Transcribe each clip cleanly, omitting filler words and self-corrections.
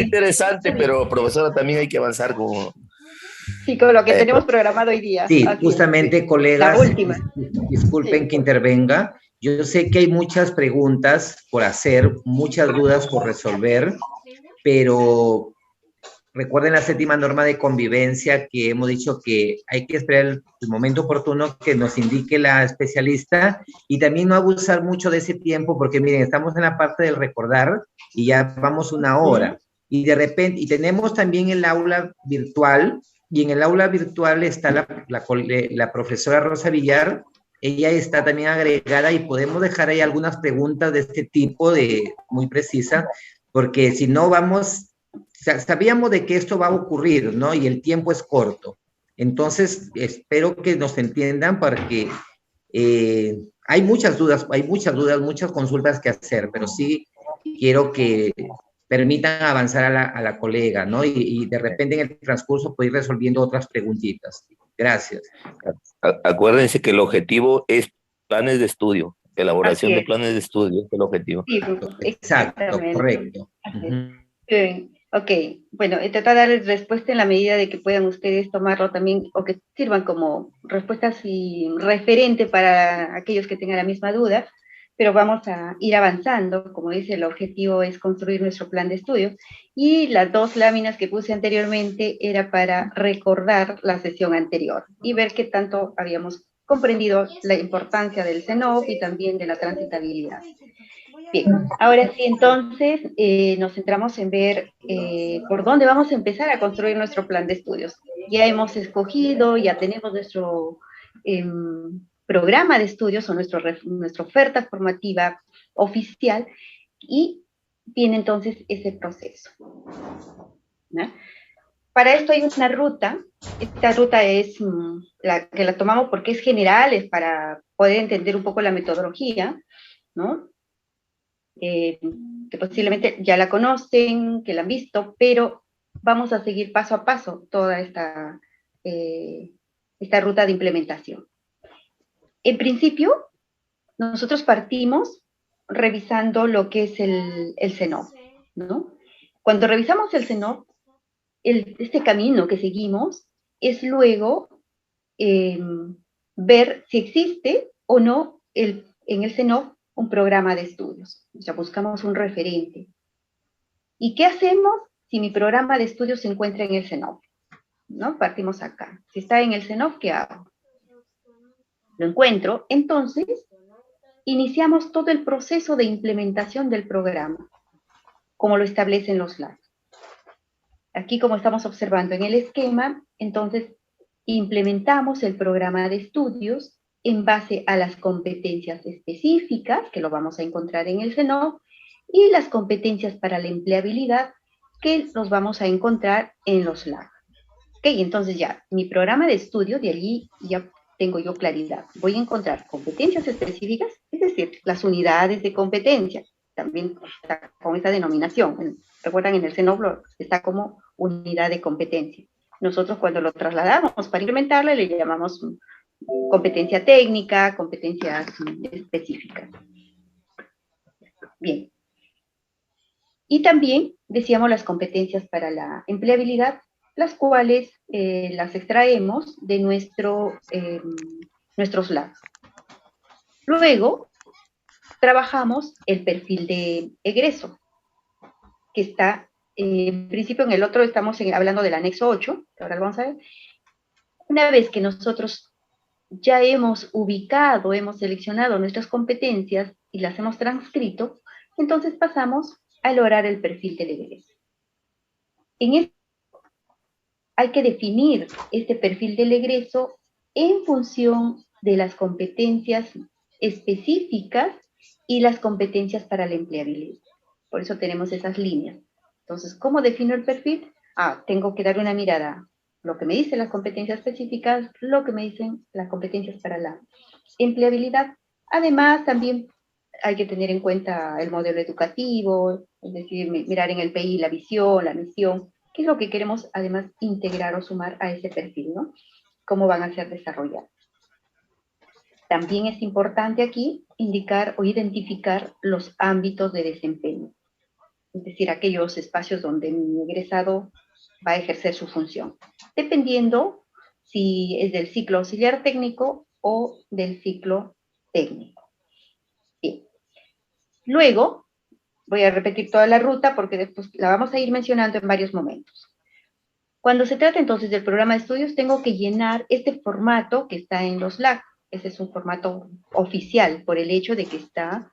interesante, Sí, pero profesora, también hay que avanzar con... sí, con lo que tenemos pro- programado hoy día. Sí, Así es. justamente, La colegas, última. disculpen Sí. que intervenga. Yo sé que hay muchas preguntas por hacer, muchas dudas por resolver, pero recuerden la séptima norma de convivencia que hemos dicho que hay que esperar el momento oportuno que nos indique la especialista y también no abusar mucho de ese tiempo porque miren, estamos en la parte del recordar y ya vamos una hora y de repente, y tenemos también el aula virtual y en el aula virtual está la profesora Rosa Villar, ella está también agregada y podemos dejar ahí algunas preguntas de este tipo, muy precisas, porque si no vamos sabíamos de que esto va a ocurrir, ¿no? Y el tiempo es corto. Entonces, espero que nos entiendan porque hay muchas dudas, muchas consultas que hacer, pero sí quiero que permitan avanzar a la colega, ¿no? Y de repente en el transcurso puede ir resolviendo otras preguntitas. Gracias. Acuérdense que el objetivo es planes de estudio, Así elaboración de es. planes de estudio, es el objetivo. Sí, Exacto, exactamente. correcto. Así es. Bien, ok, bueno, tratar de darles respuesta en la medida de que puedan ustedes tomarlo también o que sirvan como respuestas y referente para aquellos que tengan la misma duda, pero vamos a ir avanzando, como dice, el objetivo es construir nuestro plan de estudio y las dos láminas que puse anteriormente era para recordar la sesión anterior y ver qué tanto habíamos comprendido la importancia del CENOP y también de la transitabilidad. Bien, ahora sí, entonces nos centramos en ver por dónde vamos a empezar a construir nuestro plan de estudios. Ya hemos escogido, ya tenemos nuestro programa de estudios o nuestra oferta formativa oficial y viene entonces ese proceso, ¿no? Para esto hay una ruta, esta ruta es la que la tomamos porque es general, es para poder entender un poco la metodología, ¿no? Que posiblemente ya la conocen, que la han visto, pero vamos a seguir paso a paso toda esta ruta de implementación. En principio, nosotros partimos revisando lo que es el CENOP, ¿no? Cuando revisamos el CENOP, este camino que seguimos es luego eh, ver si existe o no en el CENOP un programa de estudios. O sea, buscamos un referente. ¿Y qué hacemos si mi programa de estudios se encuentra en el CENOP? ¿No? Partimos acá. Si está en el CENOP, ¿qué hago? Lo encuentro, entonces iniciamos todo el proceso de implementación del programa, como lo establecen los LAC. Aquí, como estamos observando en el esquema, entonces implementamos el programa de estudios en base a las competencias específicas, que lo vamos a encontrar en el CENOP, y las competencias para la empleabilidad, que los vamos a encontrar en los LAC. Ok, entonces ya, mi programa de estudio, de allí ya tengo yo claridad. Voy a encontrar competencias específicas, es decir, las unidades de competencia, también está con esa denominación. Recuerdan, en el CENOP está como unidad de competencia. Nosotros cuando lo trasladamos para implementarla le llamamos competencia técnica, competencias específicas. Bien. Y también decíamos las competencias para la empleabilidad, las cuales las extraemos de nuestros labs. Luego, trabajamos el perfil de egreso, que está, en principio en el otro estamos hablando del anexo 8, que ahora lo vamos a ver. Una vez que nosotros ya hemos ubicado, hemos seleccionado nuestras competencias y las hemos transcrito, entonces pasamos a elaborar el perfil del egreso. En este hay que definir este perfil del egreso en función de las competencias específicas y las competencias para la empleabilidad. Por eso tenemos esas líneas. Entonces, ¿cómo defino el perfil? Tengo que dar una mirada a lo que me dicen las competencias específicas, lo que me dicen las competencias para la empleabilidad. Además, también hay que tener en cuenta el modelo educativo, es decir, mirar en el PI la visión, la misión, qué es lo que queremos además integrar o sumar a ese perfil, ¿no? Cómo van a ser desarrollados. También es importante aquí indicar o identificar los ámbitos de desempeño. es decir, aquellos espacios donde mi egresado va a ejercer su función, dependiendo si es del ciclo auxiliar técnico o del ciclo técnico. Bien. Luego, voy a repetir toda la ruta porque después la vamos a ir mencionando en varios momentos. Cuando se trata entonces del programa de estudios, tengo que llenar este formato que está en los LAC. Ese es un formato oficial por el hecho de que está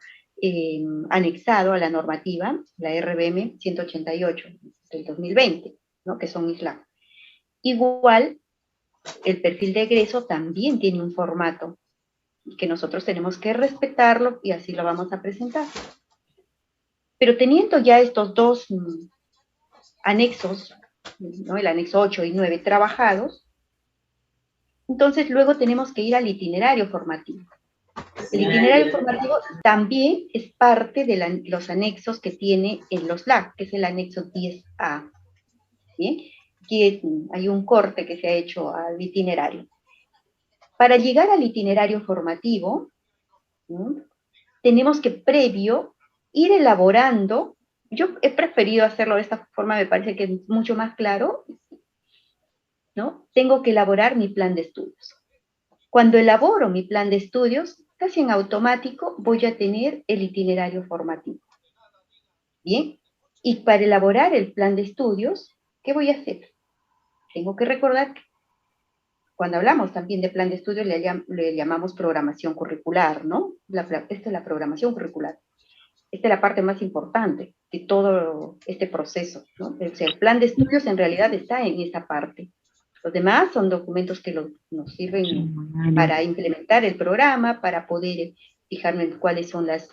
anexado a la normativa, la RBM 188 del 2020, ¿no? Que son mis LAC. Igual, el perfil de egreso también tiene un formato que nosotros tenemos que respetarlo y así lo vamos a presentar. Pero teniendo ya estos dos anexos, ¿no? El anexo 8 y 9 trabajados, entonces luego tenemos que ir al itinerario formativo. El itinerario formativo también es parte de los anexos que tiene en los LAC, que es el anexo 10A. ¿Bien? Aquí hay un corte que se ha hecho al itinerario. Para llegar al itinerario formativo, ¿no? Tenemos que previo ir elaborando. Yo he preferido hacerlo de esta forma, me parece que es mucho más claro, ¿no? Tengo que elaborar mi plan de estudios. Cuando elaboro mi plan de estudios, casi en automático voy a tener el itinerario formativo. Bien, y para elaborar el plan de estudios, ¿qué voy a hacer? Tengo que recordar que cuando hablamos también de plan de estudios le llamamos programación curricular, ¿no? Esta es la programación curricular. Esta es la parte más importante de todo este proceso, ¿no? O sea, el plan de estudios en realidad está en esa parte. Los demás son documentos que nos sirven para implementar el programa, para poder fijarnos en cuáles son las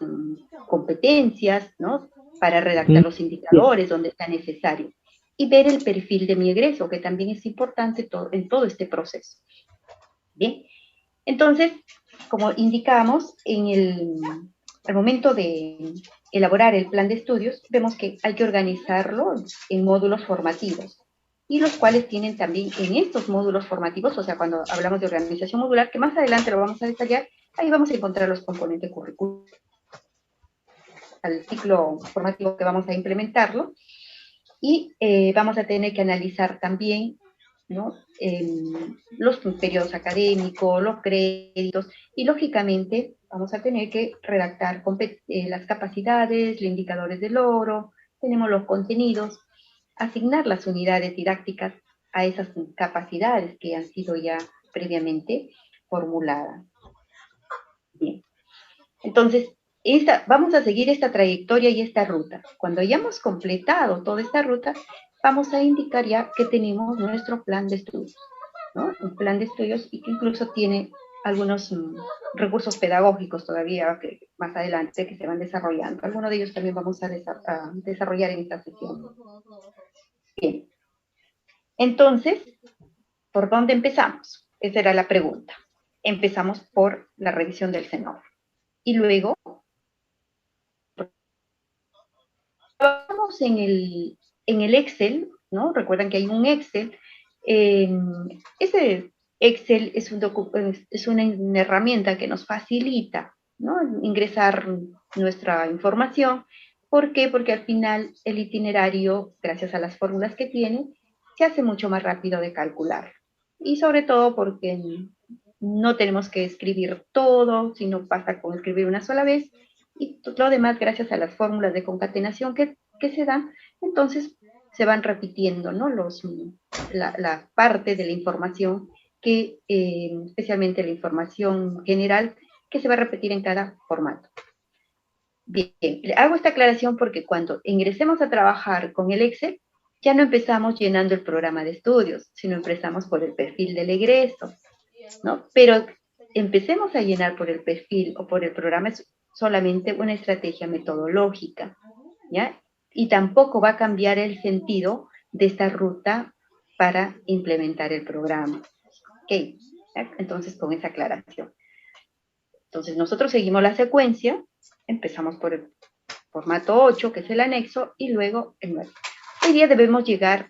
competencias, ¿no? Para redactar los indicadores donde sea necesario. Y ver el perfil de mi egreso, que también es importante en todo este proceso. Bien, entonces, como indicamos, al momento de elaborar el plan de estudios, vemos que hay que organizarlo en módulos formativos, y los cuales tienen también en estos módulos formativos, o sea, cuando hablamos de organización modular, que más adelante lo vamos a detallar, ahí vamos a encontrar los componentes curriculares al ciclo formativo que vamos a implementarlo, y vamos a tener que analizar también, ¿no? Los periodos académicos, los créditos, y lógicamente vamos a tener que redactar las capacidades, los indicadores del logro, tenemos los contenidos, asignar las unidades didácticas a esas capacidades que han sido ya previamente formuladas. Bien. Entonces, vamos a seguir esta trayectoria y esta ruta. Cuando hayamos completado toda esta ruta, vamos a indicar ya que tenemos nuestro plan de estudios, ¿no? Un plan de estudios y que incluso tiene algunos recursos pedagógicos todavía que más adelante que se van desarrollando. Algunos de ellos también vamos a desarrollar en esta sesión. Bien. Entonces, ¿por dónde empezamos? Esa era la pregunta. Empezamos por la revisión del CENOR. Y luego trabajamos en el Excel, ¿no? Recuerdan que hay un Excel. Ese Excel es una herramienta que nos facilita, ¿no? Ingresar nuestra información. ¿Por qué? Porque al final el itinerario, gracias a las fórmulas que tiene, se hace mucho más rápido de calcular. Y sobre todo porque no tenemos que escribir todo, sino basta con escribir una sola vez, y lo demás, gracias a las fórmulas de concatenación que se dan, entonces se van repitiendo, ¿no? La parte de la información, especialmente la información general, que se va a repetir en cada formato. Bien, hago esta aclaración porque cuando ingresemos a trabajar con el Excel, ya no empezamos llenando el programa de estudios, sino empezamos por el perfil del egreso, ¿no? Pero empecemos a llenar por el perfil o por el programa es solamente una estrategia metodológica, ¿ya? Y tampoco va a cambiar el sentido de esta ruta para implementar el programa. ¿Ok? ¿Ya? Entonces, con esa aclaración. Entonces, nosotros seguimos la secuencia, empezamos por el formato 8, que es el anexo, y luego el 9. Hoy día debemos llegar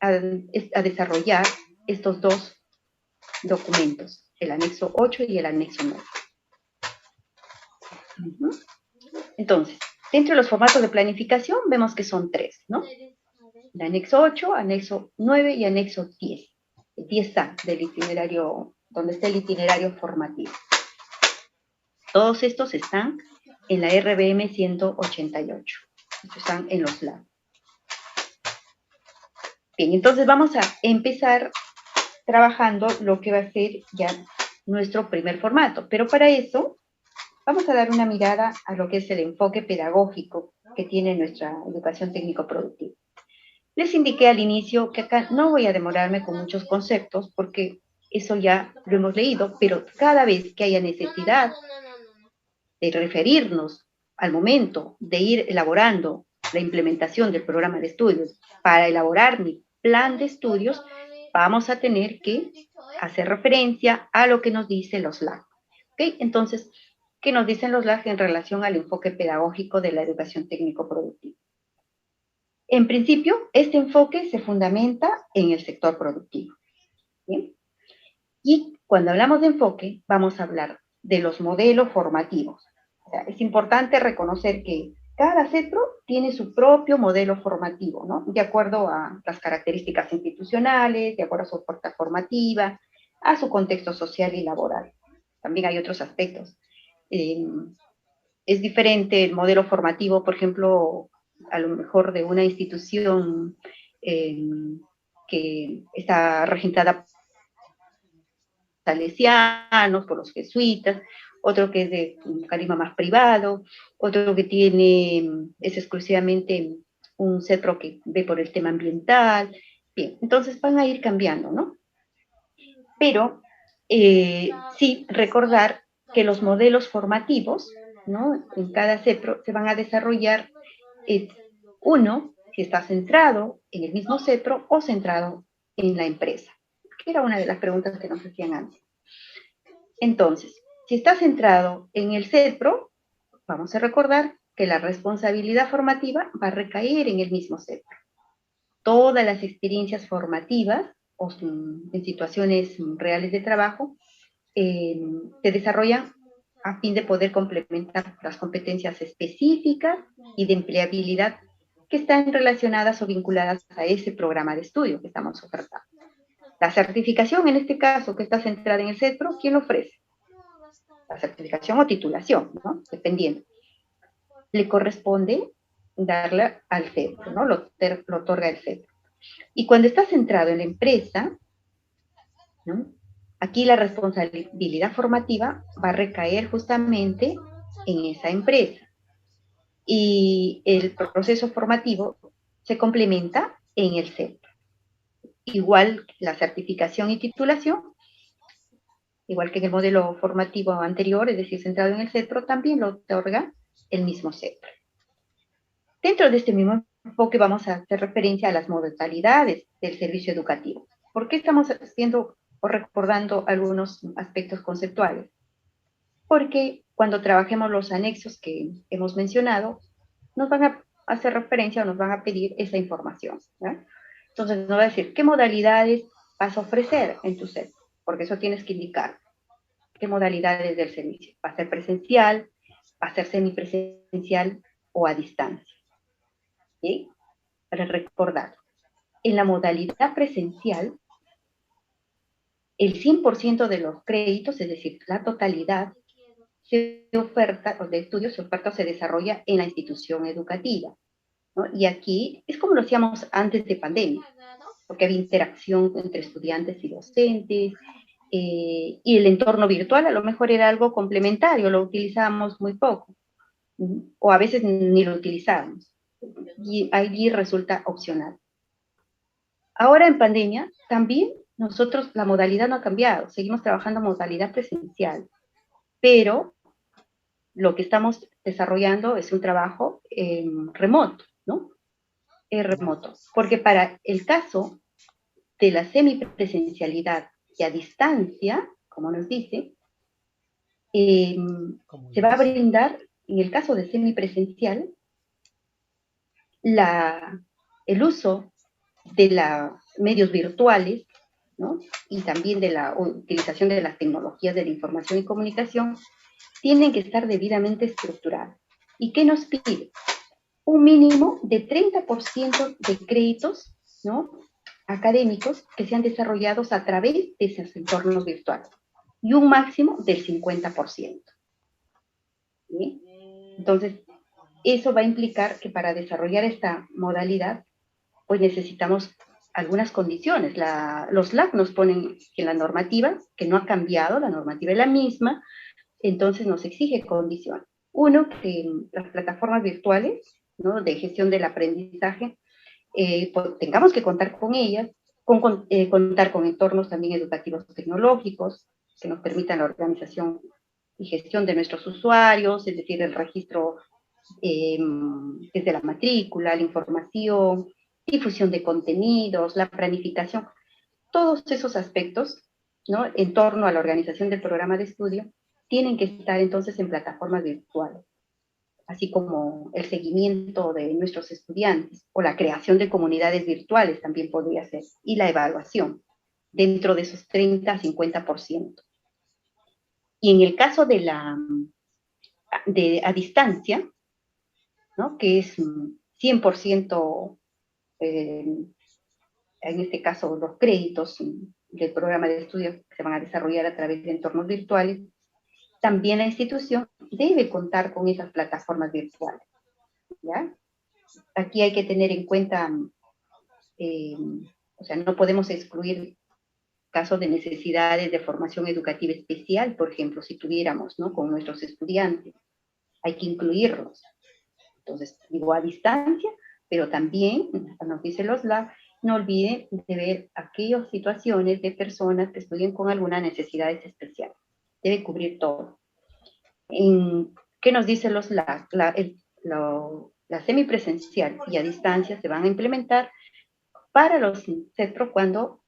a desarrollar estos dos documentos, el anexo 8 y el anexo 9. Entonces, Dentro de los formatos de planificación vemos que son 3, ¿no? El anexo 8, anexo 9 y anexo 10. El 10A del itinerario, donde está el itinerario formativo. Todos estos están en la RBM 188. Estos están en los lados. Bien, entonces vamos a empezar trabajando lo que va a ser ya nuestro primer formato. Pero para eso vamos a dar una mirada a lo que es el enfoque pedagógico que tiene nuestra educación técnico-productiva. Les indiqué al inicio que acá no voy a demorarme con muchos conceptos porque eso ya lo hemos leído, pero cada vez que haya necesidad de referirnos al momento de ir elaborando la implementación del programa de estudios para elaborar mi plan de estudios, vamos a tener que hacer referencia a lo que nos dicen los LAG. ¿Okay? Entonces, ¿qué nos dicen los LAG en relación al enfoque pedagógico de la educación técnico-productiva? En principio, este enfoque se fundamenta en el sector productivo. ¿Bien? Y cuando hablamos de enfoque, vamos a hablar de los modelos formativos. O sea, es importante reconocer que cada centro tiene su propio modelo formativo, ¿no? De acuerdo a las características institucionales, de acuerdo a su oferta formativa, a su contexto social y laboral. También hay otros aspectos. Es diferente el modelo formativo, por ejemplo, a lo mejor de una institución que está regentada salesianos, por los jesuitas, otro que es de un carisma más privado, otro que es exclusivamente un centro que ve por el tema ambiental. Bien, entonces van a ir cambiando, ¿no? Pero sí recordar que los modelos formativos, ¿no? En cada centro se van a desarrollar uno, si está centrado en el mismo centro o centrado en la empresa, que era una de las preguntas que nos hacían antes. Entonces, si está centrado en el centro, vamos a recordar que la responsabilidad formativa va a recaer en el mismo centro. Todas las experiencias formativas o en situaciones reales de trabajo se desarrollan a fin de poder complementar las competencias específicas y de empleabilidad que están relacionadas o vinculadas a ese programa de estudio que estamos ofertando. La certificación, en este caso, que está centrada en el centro, ¿quién lo ofrece? La certificación o titulación, ¿no? Dependiendo. Le corresponde darla al centro, ¿no? Lo otorga el centro. Y cuando está centrado en la empresa, ¿no? Aquí la responsabilidad formativa va a recaer justamente en esa empresa. Y el proceso formativo se complementa en el centro. Igual la certificación y titulación, igual que en el modelo formativo anterior, es decir, centrado en el centro, también lo otorga el mismo centro. Dentro de este mismo enfoque vamos a hacer referencia a las modalidades del servicio educativo. ¿Por qué estamos haciendo o recordando algunos aspectos conceptuales? Porque cuando trabajemos los anexos que hemos mencionado, nos van a hacer referencia o nos van a pedir esa información, ¿no? Entonces nos va a decir, ¿qué modalidades vas a ofrecer en tu centro? Porque eso tienes que indicar. ¿Qué modalidades del servicio? ¿Va a ser presencial? ¿Va a ser semipresencial o a distancia? ¿Sí? Para recordar, en la modalidad presencial, el 100% de los créditos, es decir, la totalidad, se oferta, o de estudios se oferta o se desarrolla en la institución educativa, ¿no? Y aquí es como lo hacíamos antes de pandemia, porque había interacción entre estudiantes y docentes, y el entorno virtual a lo mejor era algo complementario, lo utilizábamos muy poco, o a veces ni lo utilizábamos, y allí resulta opcional. Ahora en pandemia también nosotros, la modalidad no ha cambiado, seguimos trabajando en modalidad presencial, pero lo que estamos desarrollando es un trabajo remoto, ¿no? Remoto, porque para el caso de la semipresencialidad y a distancia, como nos dice, se va a brindar, en el caso de semipresencial, el uso de los medios virtuales, ¿no? Y también de la utilización de las tecnologías de la información y comunicación, tienen que estar debidamente estructuradas. ¿Y qué nos pide? Un mínimo de 30% de créditos, ¿no?, académicos que sean desarrollados a través de esos entornos virtuales y un máximo del 50%. ¿Sí? Entonces, eso va a implicar que para desarrollar esta modalidad, pues necesitamos algunas condiciones. Los LAC nos ponen en la normativa, que no ha cambiado, la normativa es la misma, entonces nos exige condiciones. Uno, que las plataformas virtuales, ¿no?, de gestión del aprendizaje, pues, tengamos que contar con ellas, contar con entornos también educativos tecnológicos que nos permitan la organización y gestión de nuestros usuarios, es decir, el registro desde la matrícula, la información, difusión de contenidos, la planificación, todos esos aspectos, ¿no?, en torno a la organización del programa de estudio, tienen que estar entonces en plataformas virtuales, así como el seguimiento de nuestros estudiantes o la creación de comunidades virtuales también podría ser, y la evaluación dentro de esos 30 a 50%. Y en el caso de a distancia, ¿no?, que es 100%, en este caso los créditos del programa de estudios que se van a desarrollar a través de entornos virtuales, también la institución debe contar con esas plataformas virtuales, ¿ya? Aquí hay que tener en cuenta, o sea, no podemos excluir casos de necesidades de formación educativa especial, por ejemplo, si tuviéramos, ¿no?, con nuestros estudiantes, hay que incluirlos. Entonces, digo a distancia, pero también, nos dice los LAC, no olviden de ver aquellas situaciones de personas que estudien con algunas necesidades especiales. Debe cubrir todo. ¿Qué nos dice los LAC? La semipresencial y a distancia se van a implementar para los CETRO cuando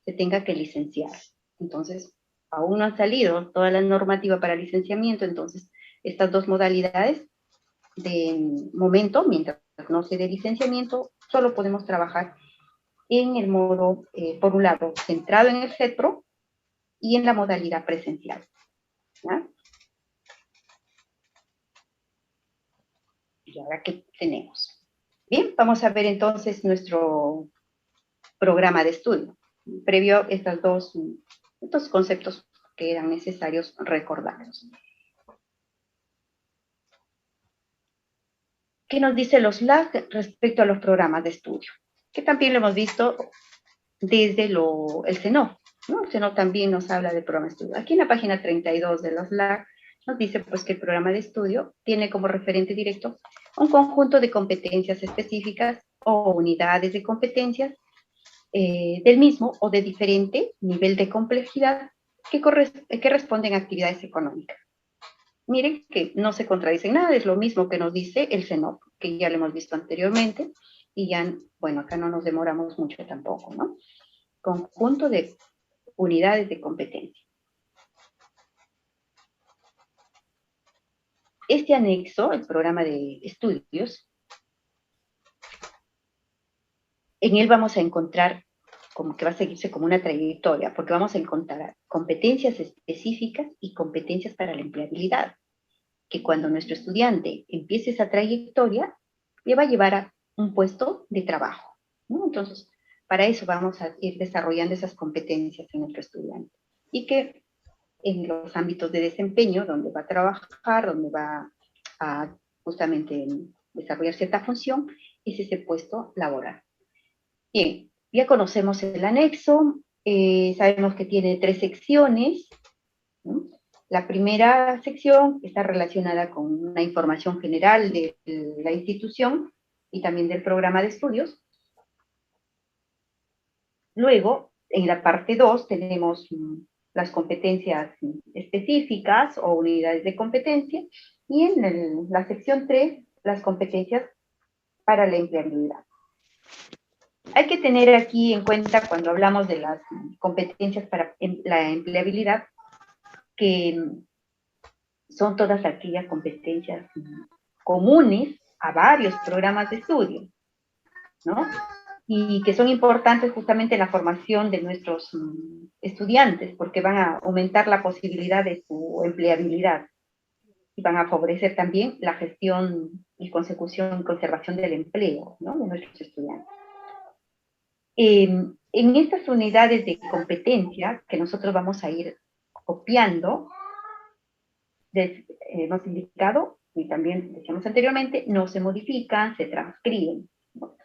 se tenga que licenciar. Entonces, aún no ha salido toda la normativa para licenciamiento, entonces estas dos modalidades de momento, mientras no se dé licenciamiento, solo podemos trabajar en el modo, por un lado, centrado en el CETRO y en la modalidad presencial, ¿ya? ¿Y ahora qué tenemos? Bien, vamos a ver entonces nuestro programa de estudio, previo a estos conceptos que eran necesarios recordarlos. ¿Qué nos dicen los LAC respecto a los programas de estudio? Que también lo hemos visto desde el CENOF, ¿no? El CENOF también nos habla del programa de estudio. Aquí en la página 32 de los LAC nos dice pues que el programa de estudio tiene como referente directo un conjunto de competencias específicas o unidades de competencias del mismo o de diferente nivel de complejidad que responden a actividades económicas. Miren que no se contradice en nada, es lo mismo que nos dice el CENOF, que ya lo hemos visto anteriormente, y ya, bueno, acá no nos demoramos mucho tampoco, ¿no? Conjunto de unidades de competencia. Este anexo, el programa de estudios, en él vamos a encontrar como que va a seguirse como una trayectoria, porque vamos a encontrar competencias específicas y competencias para la empleabilidad, que cuando nuestro estudiante empiece esa trayectoria, le va a llevar a un puesto de trabajo, ¿no? Entonces, para eso vamos a ir desarrollando esas competencias en nuestro estudiante. Y que en los ámbitos de desempeño, donde va a trabajar, donde va a justamente desarrollar cierta función, es ese puesto laboral. Bien, ya conocemos el anexo, sabemos que tiene 3 secciones, ¿no? La primera sección está relacionada con una información general de la institución y también del programa de estudios. Luego, en la parte 2 tenemos las competencias específicas o unidades de competencia, y en la sección 3, las competencias para la empleabilidad. Hay que tener aquí en cuenta cuando hablamos de las competencias para la empleabilidad, que son todas aquellas competencias comunes a varios programas de estudio, ¿no? Y que son importantes justamente en la formación de nuestros estudiantes, porque van a aumentar la posibilidad de su empleabilidad. y van a favorecer también la gestión y consecución y conservación del empleo, ¿no?, de nuestros estudiantes. En estas unidades de competencia que nosotros vamos a ir copiando, hemos indicado, y también decíamos anteriormente, no se modifican, se transcriben, ¿no?,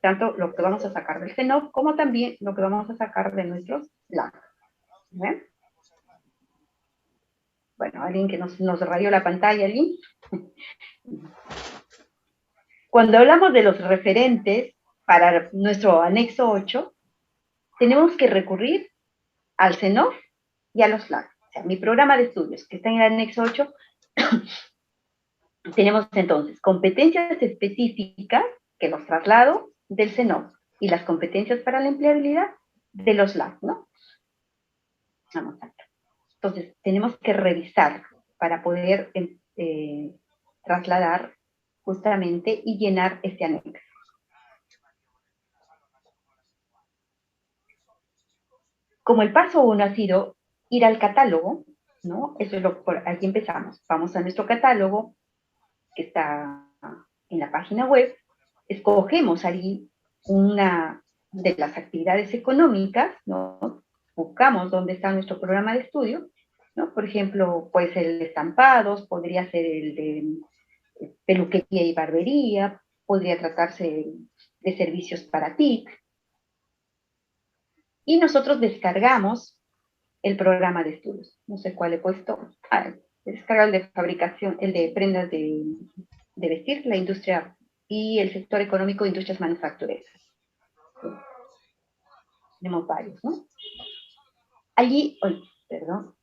tanto lo que vamos a sacar del CENOP como también lo que vamos a sacar de nuestros LAC. ¿Ven? Bueno, alguien que nos rayó la pantalla, ¿alguien? Cuando hablamos de los referentes para nuestro anexo 8, tenemos que recurrir al CENOF y a los LAC. O sea, mi programa de estudios que está en el anexo 8, tenemos entonces competencias específicas que los traslado del CENOF y las competencias para la empleabilidad de los LAC, ¿no? Vamos a ver. Entonces, tenemos que revisar para poder trasladar justamente y llenar este anexo. Como el paso 1 ha sido ir al catálogo, ¿no? Eso es por aquí empezamos. Vamos a nuestro catálogo, que está en la página web, escogemos allí una de las actividades económicas, ¿no? Buscamos dónde está nuestro programa de estudio, ¿no? Por ejemplo, puede ser el de estampados, podría ser el de peluquería y barbería, podría tratarse de servicios para TIC. Y nosotros descargamos el programa de estudios. No sé cuál he puesto. Descarga el de fabricación, el de prendas de vestir, la industria y el sector económico de industrias manufactureras. Tenemos varios, ¿no? Allí, perdón.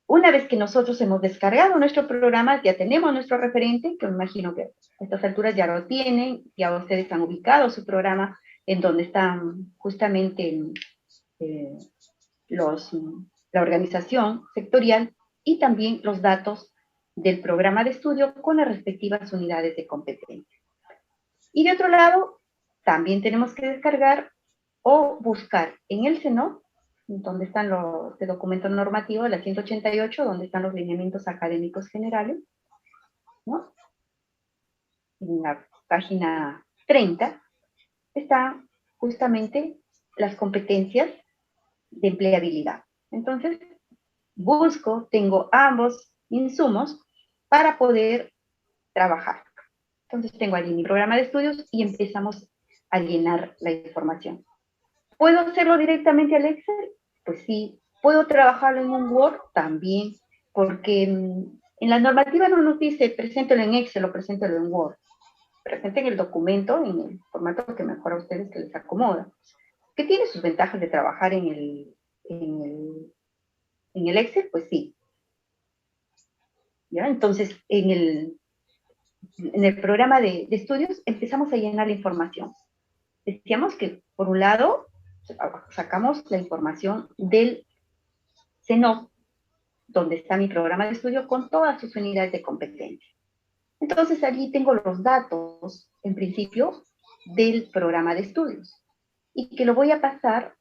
Una vez que nosotros hemos descargado nuestro programa, ya tenemos nuestro referente, que me imagino que a estas alturas ya lo tienen, ya ustedes han ubicado su programa en donde están justamente la organización sectorial y también los datos del programa de estudio con las respectivas unidades de competencia. Y de otro lado, también tenemos que descargar o buscar en el CENOF, donde están los de documento normativo de la 188, donde están los lineamientos académicos generales, ¿no? En la página 30 están justamente las competencias de empleabilidad. Entonces, tengo ambos insumos para poder trabajar. Entonces, tengo allí mi programa de estudios y empezamos a llenar la información. ¿Puedo hacerlo directamente al Excel? Pues sí. ¿Puedo trabajarlo en un Word? También, porque en la normativa no nos dice preséntelo en Excel o preséntelo en Word. Presenten el documento en el formato que mejor a ustedes que les acomoda. ¿Qué tiene sus ventajas de trabajar en el Excel? Pues sí. ¿Ya? Entonces, en el programa de estudios empezamos a llenar la información. Decíamos que, por un lado, sacamos la información del CENOF, donde está mi programa de estudio con todas sus unidades de competencia. Entonces, allí tengo los datos, en principio, del programa de estudios, y que lo voy a pasar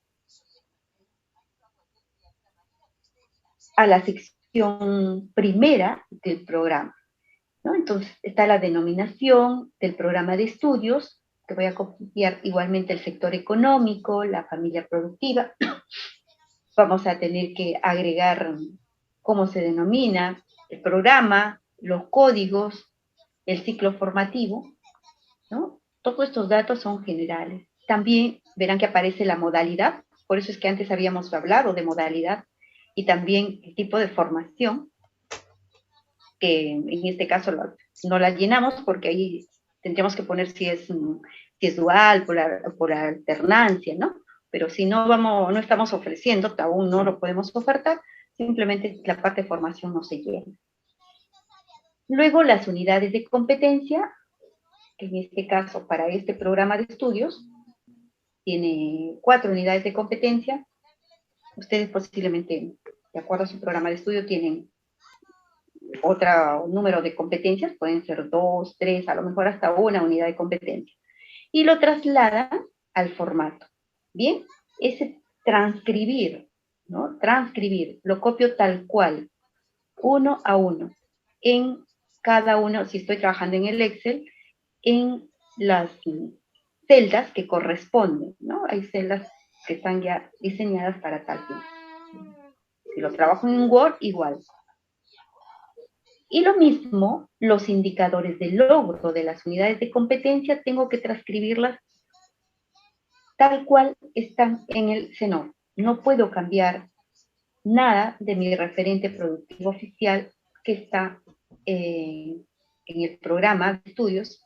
a la sección primera del programa, ¿no? Entonces, está la denominación del programa de estudios, que voy a copiar igualmente el sector económico, la familia productiva. Vamos a tener que agregar cómo se denomina el programa, los códigos, el ciclo formativo, ¿no? Todos estos datos son generales. También verán que aparece la modalidad, por eso es que antes habíamos hablado de modalidad, y también el tipo de formación, que en este caso no la llenamos porque ahí tendríamos que poner si es dual, por alternancia, ¿no? Pero si no estamos ofreciendo, aún no lo podemos ofertar, simplemente la parte de formación no se llena. Luego las unidades de competencia, que en este caso para este programa de estudios, tiene 4 unidades de competencia. Ustedes posiblemente, de acuerdo a su programa de estudio, tienen otro número de competencias, pueden ser 2, 3, a lo mejor hasta una unidad de competencia. Y lo trasladan al formato. Bien, ese transcribir, ¿no? Transcribir, lo copio tal cual, 1 a 1. en cada uno, si estoy trabajando en el Excel, en las celdas que corresponden, ¿no? Hay celdas que están ya diseñadas para tal fin. Si lo trabajo en Word, igual. Y lo mismo, los indicadores de logro de las unidades de competencia, tengo que transcribirlas tal cual están en el CENOR. No puedo cambiar nada de mi referente productivo oficial que está en el programa de estudios,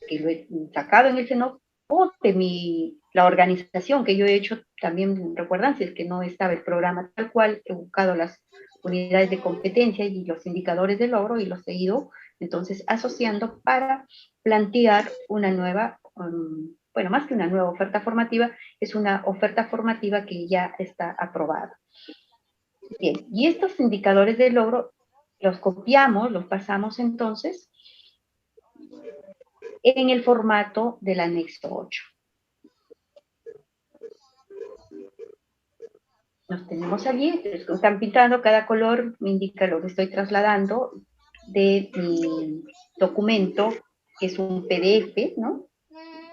que lo he sacado en el CENOR, o de la organización que yo he hecho también, recuerdan, si es que no estaba el programa tal cual, he buscado las unidades de competencia y los indicadores de logro y los he ido entonces asociando para plantear una nueva, bueno, más que una nueva oferta formativa, es una oferta formativa que ya está aprobada. Bien, y estos indicadores de logro los copiamos, los pasamos entonces en el formato del anexo 8. Los tenemos allí, están pintando, cada color me indica lo que estoy trasladando de mi documento, que es un PDF, ¿no?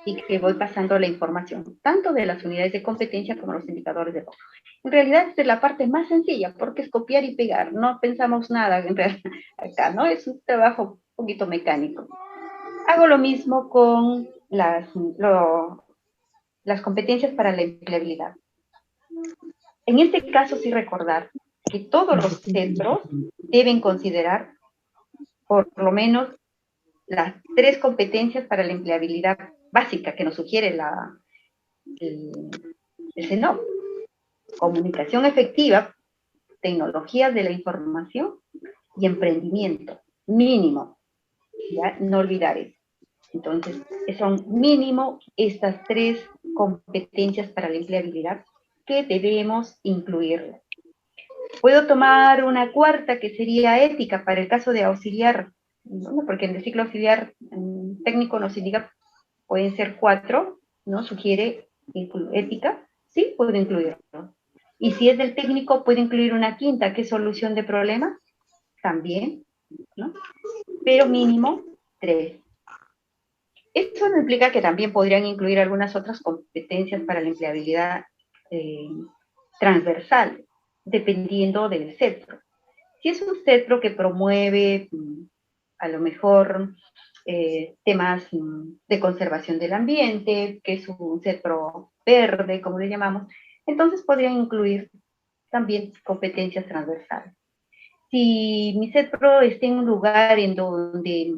Y que voy pasando la información, tanto de las unidades de competencia como los indicadores de logro. En realidad es la parte más sencilla, porque es copiar y pegar, no pensamos nada en realidad acá, ¿no? Es un trabajo un poquito mecánico. Hago lo mismo con las competencias para la empleabilidad. En este caso, sí recordar que todos los centros deben considerar por lo menos las 3 competencias para la empleabilidad básica que nos sugiere el CENOP. Comunicación efectiva, tecnologías de la información y emprendimiento. Mínimo. ¿Ya? No olvidar eso. Entonces, son mínimo estas 3 competencias para la empleabilidad que debemos incluir. Puedo tomar una cuarta que sería ética para el caso de auxiliar, ¿no? Porque en el ciclo auxiliar técnico nos indica, pueden ser 4, ¿no? Sugiere ética, sí, puedo incluirlo. Y si es del técnico, puede incluir una quinta, que es solución de problemas, también, ¿no? Pero mínimo 3. Eso no implica que también podrían incluir algunas otras competencias para la empleabilidad transversal, dependiendo del centro. Si es un centro que promueve a lo mejor temas de conservación del ambiente, que es un centro verde, como le llamamos, entonces podrían incluir también competencias transversales. Si mi centro está en un lugar en donde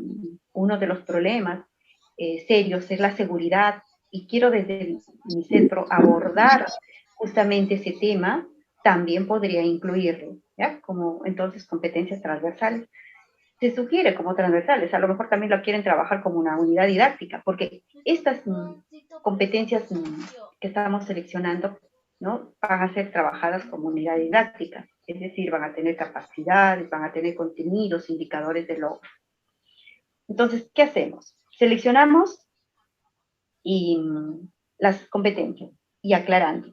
uno de los problemas serios es la seguridad y quiero desde mi centro abordar justamente ese tema, también podría incluirlo, ¿ya? Como entonces competencias transversales. Se sugiere como transversales, a lo mejor también lo quieren trabajar como una unidad didáctica, porque estas competencias que estamos seleccionando, ¿no? Van a ser trabajadas como unidad didáctica, es decir, van a tener capacidades, van a tener contenidos, indicadores de logro. Entonces, ¿qué hacemos? Seleccionamos y las competencias y aclarando.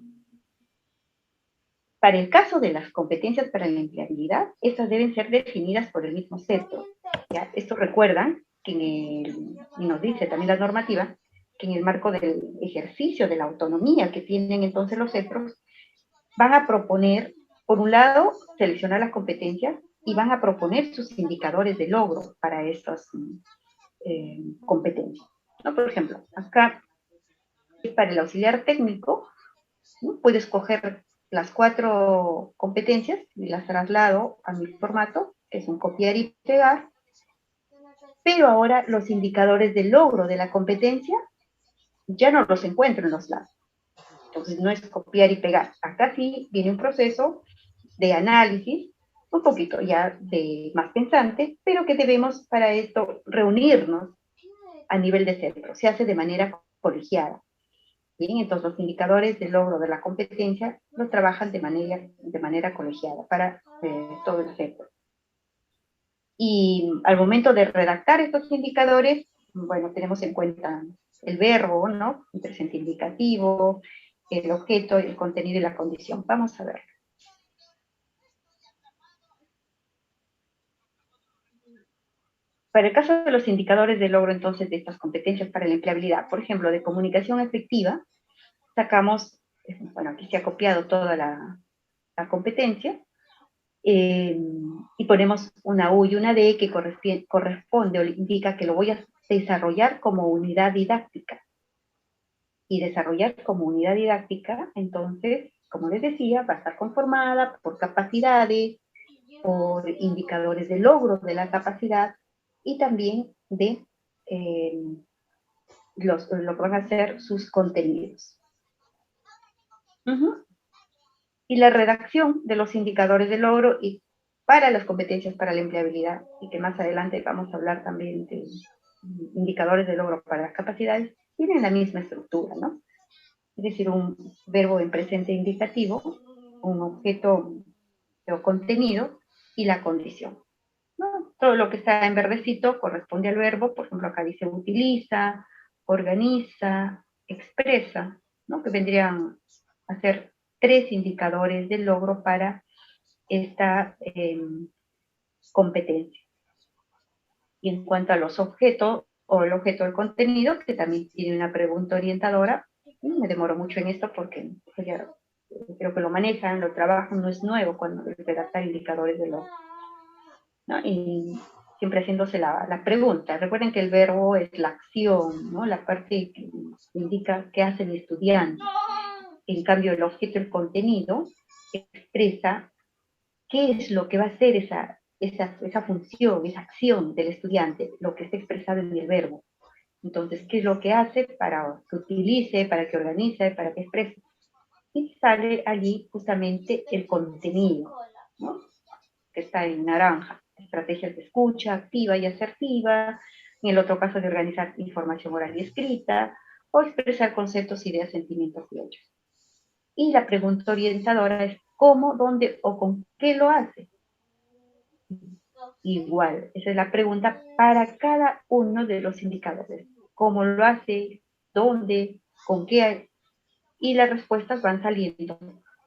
Para el caso de las competencias para la empleabilidad, estas deben ser definidas por el mismo centro. ¿Ya? Esto recuerdan que y nos dice también la normativa, que en el marco del ejercicio de la autonomía que tienen entonces los centros, van a proponer, por un lado, seleccionar las competencias y van a proponer sus indicadores de logro para estas competencias, ¿no? Por ejemplo, acá, para el auxiliar técnico, ¿no? Puedo escoger las 4 competencias y las traslado a mi formato, que es un copiar y pegar, pero ahora los indicadores de logro de la competencia ya no los encuentro en los lados. Entonces no es copiar y pegar. Acá sí viene un proceso de análisis, un poquito ya de más pensante, pero que debemos para esto reunirnos a nivel de centro. Se hace de manera colegiada. Bien, entonces los indicadores de logro de la competencia los trabajan de manera colegiada para todo el sector. Y al momento de redactar estos indicadores, bueno, tenemos en cuenta el verbo, ¿no? El presente indicativo, el objeto, el contenido y la condición. Vamos a ver. Para el caso de los indicadores de logro, entonces, de estas competencias para la empleabilidad, por ejemplo, de comunicación efectiva, sacamos, bueno, aquí se ha copiado toda la competencia, y ponemos una U y una D que corresponde o indica que lo voy a desarrollar como unidad didáctica. Y desarrollar como unidad didáctica, entonces, como les decía, va a estar conformada por capacidades, por indicadores de logro de la capacidad y también de lo que van a ser sus contenidos. Y la redacción de los indicadores de logro y para las competencias para la empleabilidad, y que más adelante vamos a hablar también de indicadores de logro para las capacidades, tienen la misma estructura, ¿no? Es decir, un verbo en presente indicativo, un objeto o contenido y la condición, ¿no? Todo lo que está en verdecito corresponde al verbo, por ejemplo, acá dice utiliza, organiza, expresa, ¿no? Que vendrían a ser 3 indicadores de logro para esta competencia. Y en cuanto a los objetos o el objeto del contenido, que también tiene una pregunta orientadora, me demoro mucho en esto porque pues ya creo que lo manejan, lo trabajan, no es nuevo cuando redactar indicadores de logro, ¿no? Y siempre haciéndose la pregunta. Recuerden que el verbo es la acción, ¿no? La parte que indica qué hace el estudiante. En cambio, el objeto, el contenido, expresa qué es lo que va a hacer esa función, esa acción del estudiante, lo que está expresado en el verbo. Entonces, ¿qué es lo que hace para que utilice, para que organice, para que exprese? Y sale allí justamente el contenido, ¿no? Que está en naranja. Estrategias de escucha activa y asertiva, en el otro caso de organizar información oral y escrita, o expresar conceptos, ideas, sentimientos y hechos. Y la pregunta orientadora es cómo, dónde o con qué lo hace. Igual, esa es la pregunta para cada uno de los indicadores. ¿Cómo lo hace? ¿Dónde? ¿Con qué? Y las respuestas van saliendo.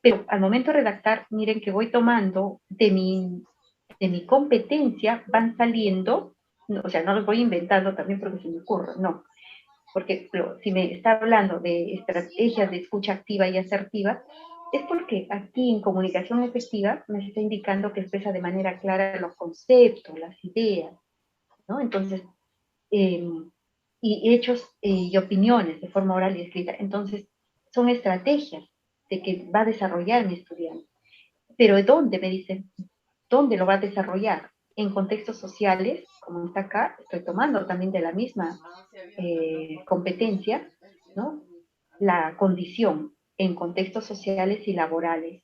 Pero al momento de redactar, miren que voy tomando de mi competencia, van saliendo, o sea, no los voy inventando también porque se me ocurre, no. Porque si me está hablando de estrategias de escucha activa y asertiva, es porque aquí en comunicación efectiva me está indicando que expresa de manera clara los conceptos, las ideas, ¿no? Entonces, y hechos y opiniones de forma oral y escrita. Entonces, son estrategias de que va a desarrollar mi estudiante. Pero ¿de dónde? Me dicen, ¿dónde lo va a desarrollar? En contextos sociales, como está acá, estoy tomando también de la misma competencia, ¿no? La condición en contextos sociales y laborales.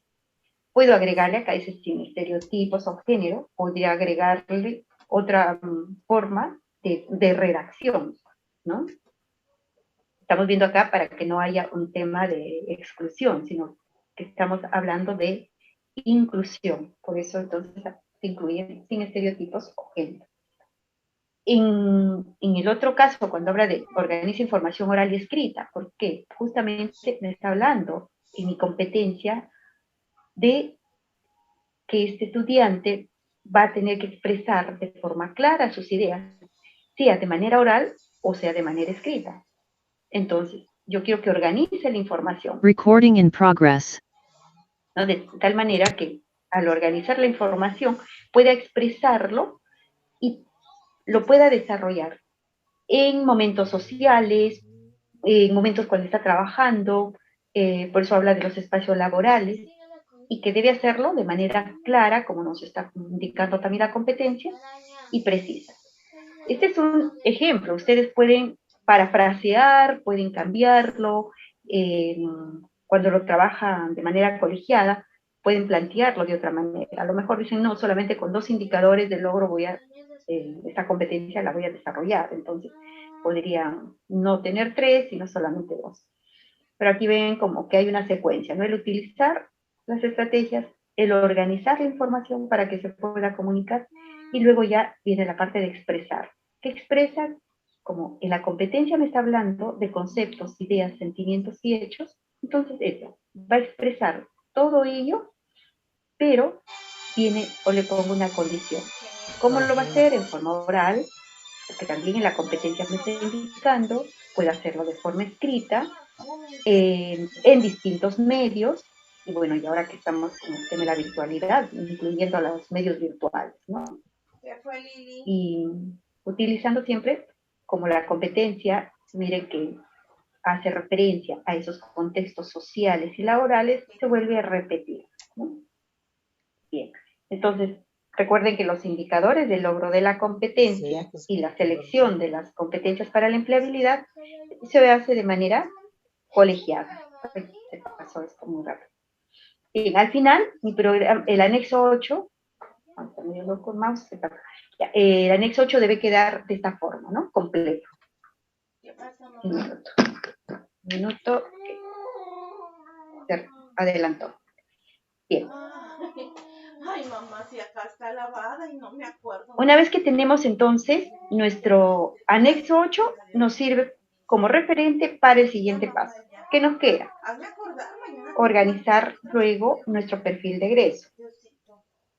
Puedo agregarle acá ese sin estereotipos o género, podría agregarle otra forma de redacción, ¿no? Estamos viendo acá para que no haya un tema de exclusión, sino que estamos hablando de inclusión. Por eso entonces se incluyen sin estereotipos o género. En el otro caso, cuando habla de organiza información oral y escrita, ¿por qué? Justamente me está hablando en mi competencia de que este estudiante va a tener que expresar de forma clara sus ideas, sea de manera oral o sea de manera escrita. Entonces, yo quiero que organice la información. Recording in progress. ¿No? De tal manera que al organizar la información pueda expresarlo y lo pueda desarrollar en momentos sociales, en momentos cuando está trabajando, por eso habla de los espacios laborales, y que debe hacerlo de manera clara, como nos está indicando también la competencia, y precisa. Este es un ejemplo, ustedes pueden parafrasear, pueden cambiarlo, cuando lo trabajan de manera colegiada, pueden plantearlo de otra manera. A lo mejor dicen, no, solamente con 2 indicadores de logro voy a, esta competencia la voy a desarrollar, entonces podrían no tener 3, sino solamente 2. Pero aquí ven como que hay una secuencia, ¿no? El utilizar las estrategias, el organizar la información para que se pueda comunicar, y luego ya viene la parte de expresar. ¿Qué expresa? Como en la competencia me está hablando de conceptos, ideas, sentimientos y hechos, entonces eso, va a expresar todo ello, pero tiene o le pongo una condición. ¿Cómo lo va a hacer? En forma oral, porque también en la competencia me está indicando, puede hacerlo de forma escrita, en distintos medios, y bueno, y ahora que estamos con el tema de la virtualidad, incluyendo a los medios virtuales, ¿no? Y utilizando siempre como la competencia, miren que hace referencia a esos contextos sociales y laborales, se vuelve a repetir, ¿no? Bien, entonces, recuerden que los indicadores del logro de la competencia y la selección de las competencias para la empleabilidad se hace de manera colegiada. Se pasó esto muy rápido. Bien, al final, el anexo 8, con mouse, el anexo 8 debe quedar de esta forma, ¿no? Completo. Un minuto. Se adelantó. Bien. Ay, mamá, si acá está lavada y no me acuerdo. Una vez que tenemos entonces nuestro anexo 8, nos sirve como referente para el siguiente paso. ¿Qué nos queda? Organizar luego nuestro perfil de egreso.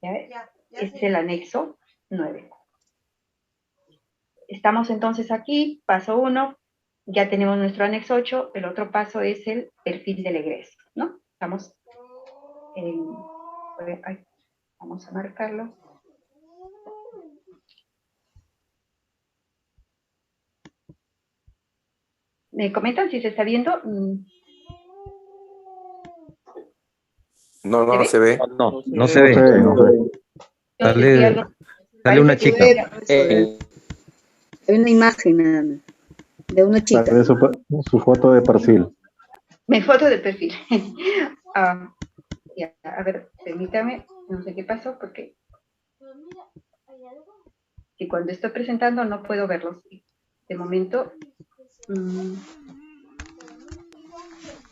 ¿Ya ves? Este es el anexo 9. Estamos entonces aquí, paso 1, ya tenemos nuestro anexo 8, el otro paso es el perfil del egreso, ¿no? Estamos en... Vamos a marcarlo. ¿Me comentan si se está viendo? No, no se ve. No, no se ve. Dale una chica. Hay una imagen nada más, de una chica. Sale su foto de perfil. Mi foto de perfil. Ya, a ver, permítame, no sé qué pasó porque si cuando estoy presentando no puedo verlos. De momento.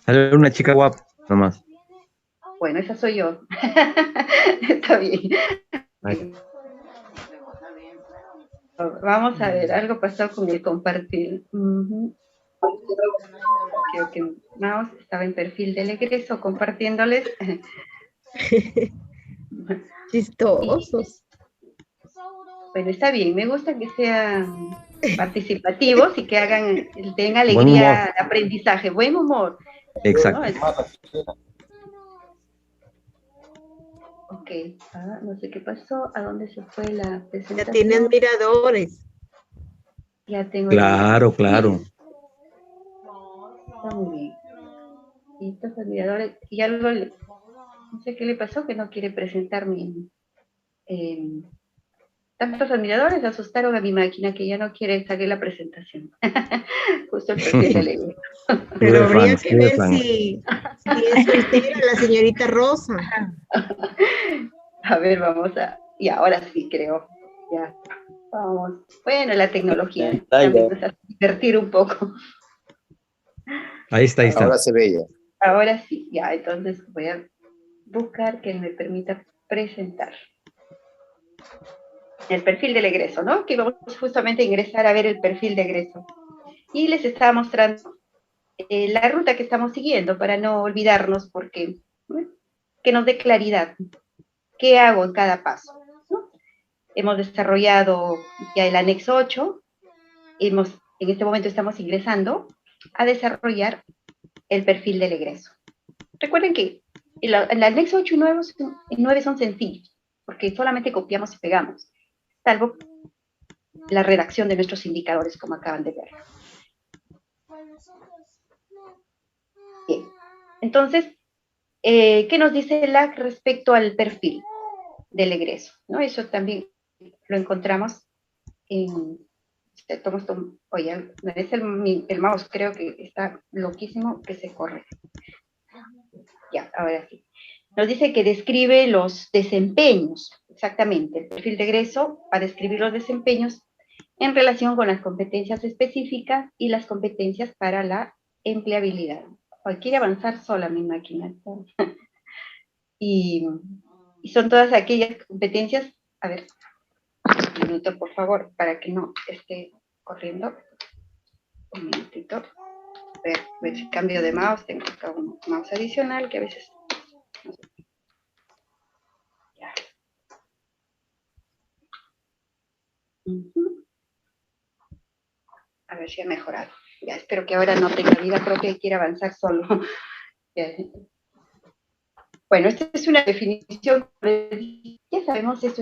Dale una chica guapa, nomás. Bueno, esa soy yo. Está bien. Ahí. Vamos a ver, algo pasó con el compartir. Creo que mouse estaba en perfil del egreso compartiéndoles. Chistosos. Bueno, está bien, me gusta que sean participativos y que tengan alegría de aprendizaje, buen humor. Exacto. ¿No? Ok, no sé qué pasó, ¿a dónde se fue la presentación? Ya tiene admiradores. Ya tengo. Claro, claro. Está muy bien. Y estos admiradores, y algo, no sé qué le pasó, que no quiere presentar tantos admiradores asustaron a mi máquina que ya no quiere salir la presentación. Justo el perfil de Lego. Pero habría que ver si es soltera la señorita Rosa. A ver, vamos a... Y ahora sí, creo. Ya, vamos. Bueno, la tecnología también nos hace divertir un poco. Ahí está, ahí está. Ahora se ve ya. Ahora sí, ya, entonces voy a buscar que me permita presentar el perfil del egreso, ¿no? Que vamos justamente a ingresar a ver el perfil de egreso. Y les estaba mostrando la ruta que estamos siguiendo para no olvidarnos, porque que nos dé claridad. ¿Qué hago en cada paso? ¿No? Hemos desarrollado ya el anexo 8, en este momento estamos ingresando a desarrollar el perfil del egreso. Recuerden que el anexo 8 y 9 son sencillos, porque solamente copiamos y pegamos, salvo la redacción de nuestros indicadores, como acaban de ver. Bien. Entonces, ¿qué nos dice LAC respecto al perfil del egreso? ¿No? Eso también lo encontramos en... Oye, es el mouse, creo que está loquísimo que se corre. Ya, ahora sí. Nos dice que describe los desempeños, exactamente. El perfil de egreso va a describir los desempeños en relación con las competencias específicas y las competencias para la empleabilidad. Hoy quiere avanzar sola mi máquina. Y son todas aquellas competencias, a ver, un minuto por favor, para que no esté corriendo. Un minutito. A ver si cambio de mouse, tengo acá un mouse adicional que a veces... Ya. A ver si ha mejorado. Ya, espero que ahora no tenga vida propia y quiera avanzar solo. Bueno, esta es una definición, ya sabemos, esto